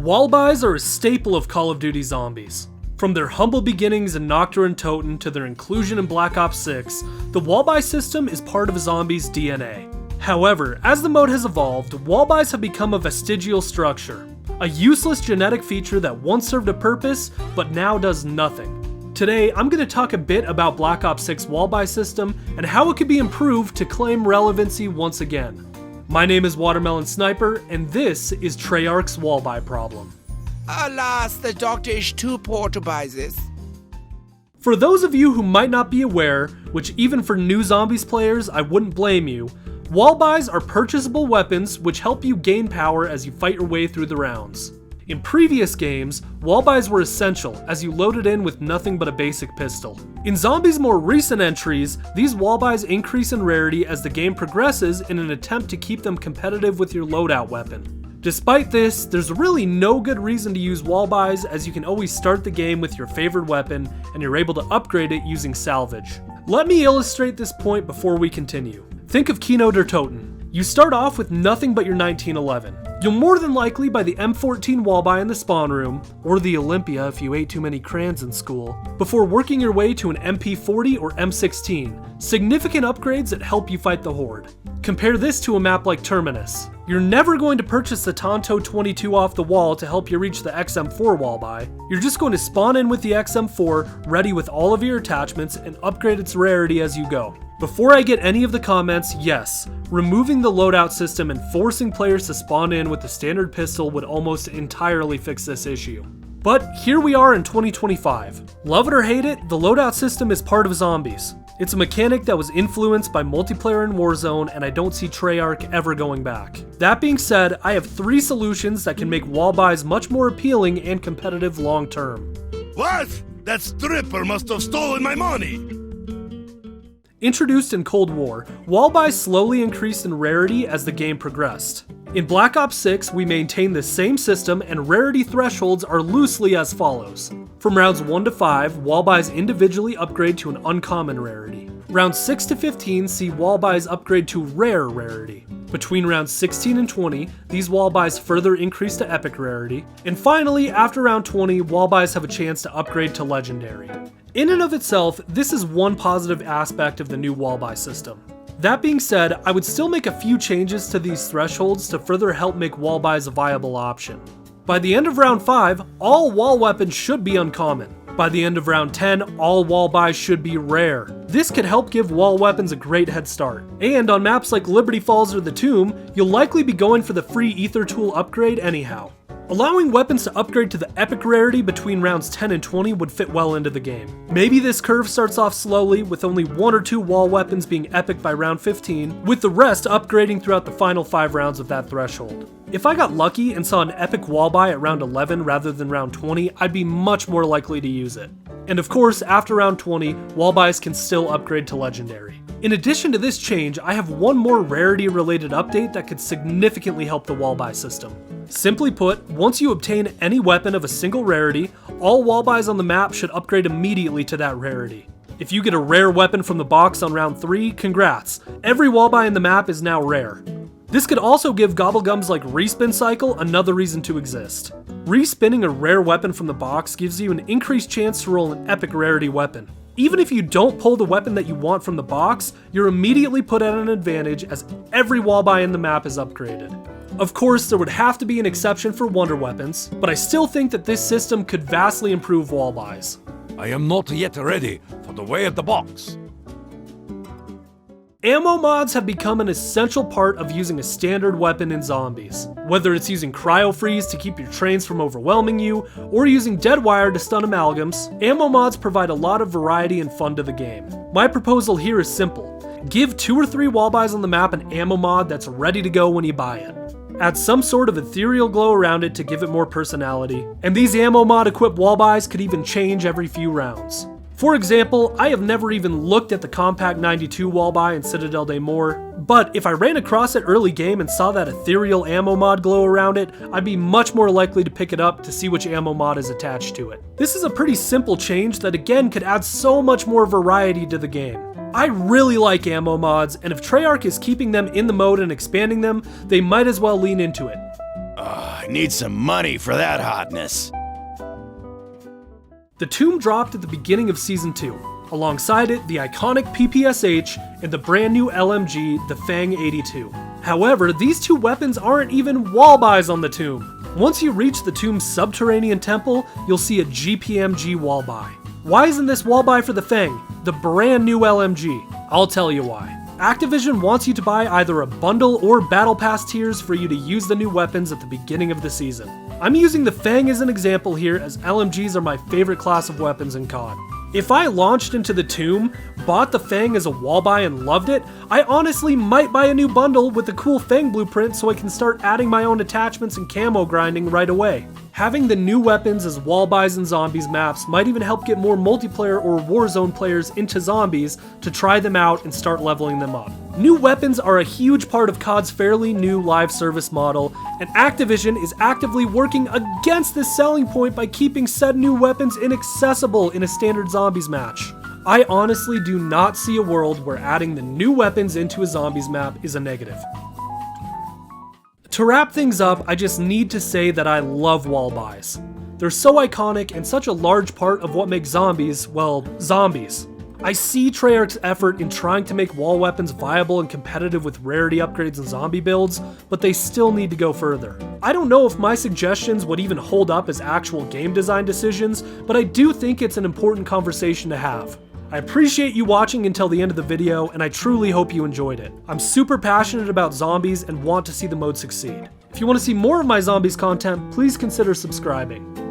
Wall buys are a staple of Call of Duty Zombies. From their humble beginnings in Nocturne and Toten to their inclusion in Black Ops 6, the wall buy system is part of Zombies' DNA. However, as the mode has evolved, wall buys have become a vestigial structure, a useless genetic feature that once served a purpose, but now does nothing. Today, I'm going to talk a bit about Black Ops 6 wall buy system and how it could be improved to claim relevancy once again. My name is WatermelonSniper, and this is Treyarch's wall buy problem. Alas, the doctor is too poor to buy this. For those of you who might not be aware, which even for new Zombies players I wouldn't blame you, wall buys are purchasable weapons which help you gain power as you fight your way through the rounds. In previous games, wall buys were essential as you loaded in with nothing but a basic pistol. In Zombies' more recent entries, these wall buys increase in rarity as the game progresses in an attempt to keep them competitive with your loadout weapon. Despite this, there's really no good reason to use wall buys as you can always start the game with your favorite weapon and you're able to upgrade it using salvage. Let me illustrate this point before we continue. Think of Keynote or Toten. You start off with nothing but your 1911. You'll more than likely buy the M14 wall buy in the spawn room, or the Olympia if you ate too many crayons in school, before working your way to an MP40 or M16, significant upgrades that help you fight the Horde. Compare this to a map like Terminus. You're never going to purchase the Tonto 22 off the wall to help you reach the XM4 wall buy. You're just going to spawn in with the XM4, ready with all of your attachments, and upgrade its rarity as you go. Before I get any of the comments, yes, removing the loadout system and forcing players to spawn in with the standard pistol would almost entirely fix this issue. But here we are in 2025. Love it or hate it, the loadout system is part of Zombies. It's a mechanic that was influenced by multiplayer in Warzone, and I don't see Treyarch ever going back. That being said, I have 3 solutions that can make wall buys much more appealing and competitive long term. What? That stripper must have stolen my money! Introduced in Cold War, wall buys slowly increased in rarity as the game progressed. In Black Ops 6, we maintain the same system and rarity thresholds are loosely as follows. From rounds 1 to 5, wall buys individually upgrade to an uncommon rarity. Rounds 6 to 15 see wall buys upgrade to rare rarity. Between rounds 16 and 20, these wall buys further increase to epic rarity. And finally, after round 20, wall buys have a chance to upgrade to legendary. In and of itself, this is one positive aspect of the new wall buy system. That being said, I would still make a few changes to these thresholds to further help make wall buys a viable option. By the end of round 5, all wall weapons should be uncommon. By the end of round 10, all wall buys should be rare. This could help give wall weapons a great head start. And on maps like Liberty Falls or the Tomb, you'll likely be going for the free Ether Tool upgrade anyhow. Allowing weapons to upgrade to the epic rarity between rounds 10 and 20 would fit well into the game. Maybe this curve starts off slowly, with only 1 or 2 wall weapons being epic by round 15, with the rest upgrading throughout the final 5 rounds of that threshold. If I got lucky and saw an epic wall buy at round 11 rather than round 20, I'd be much more likely to use it. And of course, after round 20, wall buys can still upgrade to legendary. In addition to this change, I have one more rarity related update that could significantly help the wall buy system. Simply put, once you obtain any weapon of a single rarity, all wall buys on the map should upgrade immediately to that rarity. If you get a rare weapon from the box on round 3, congrats. Every wall buy in the map is now rare. This could also give gobblegums like Respin Cycle another reason to exist. Respinning a rare weapon from the box gives you an increased chance to roll an epic rarity weapon. Even if you don't pull the weapon that you want from the box, you're immediately put at an advantage as every wall buy in the map is upgraded. Of course, there would have to be an exception for wonder weapons, but I still think that this system could vastly improve wall buys. I am not yet ready for the way of the box. Ammo mods have become an essential part of using a standard weapon in Zombies. Whether it's using cryo freeze to keep your trains from overwhelming you, or using dead wire to stun amalgams, ammo mods provide a lot of variety and fun to the game. My proposal here is simple. Give 2 or 3 wall buys on the map an ammo mod that's ready to go when you buy it. Add some sort of ethereal glow around it to give it more personality, and these ammo mod equipped wall buys could even change every few rounds. For example, I have never even looked at the Compact 92 wall buy in Citadel Day More, but if I ran across it early game and saw that ethereal ammo mod glow around it, I'd be much more likely to pick it up to see which ammo mod is attached to it. This is a pretty simple change that again could add so much more variety to the game. I really like ammo mods, and if Treyarch is keeping them in the mode and expanding them, they might as well lean into it. I need some money for that hotness. The tomb dropped at the beginning of Season 2. Alongside it, the iconic PPSH and the brand new LMG, the Fang 82. However, these two weapons aren't even wall buys on the tomb. Once you reach the tomb's subterranean temple, you'll see a GPMG wall buy. Why isn't this wall buy for the Fang, the brand new LMG? I'll tell you why. Activision wants you to buy either a bundle or battle pass tiers for you to use the new weapons at the beginning of the season. I'm using the Fang as an example here, as LMGs are my favorite class of weapons in CoD. If I launched into the tomb, bought the Fang as a wall buy and loved it, I honestly might buy a new bundle with the cool Fang blueprint so I can start adding my own attachments and camo grinding right away. Having the new weapons as wall buys in Zombies maps might even help get more multiplayer or Warzone players into Zombies to try them out and start leveling them up. New weapons are a huge part of CoD's fairly new live service model, and Activision is actively working against this selling point by keeping said new weapons inaccessible in a standard Zombies match. I honestly do not see a world where adding the new weapons into a Zombies map is a negative. To wrap things up, I just need to say that I love wall buys. They're so iconic and such a large part of what makes Zombies, well, Zombies. I see Treyarch's effort in trying to make wall weapons viable and competitive with rarity upgrades and zombie builds, but they still need to go further. I don't know if my suggestions would even hold up as actual game design decisions, but I do think it's an important conversation to have. I appreciate you watching until the end of the video, and I truly hope you enjoyed it. I'm super passionate about zombies and want to see the mode succeed. If you want to see more of my Zombies content, please consider subscribing.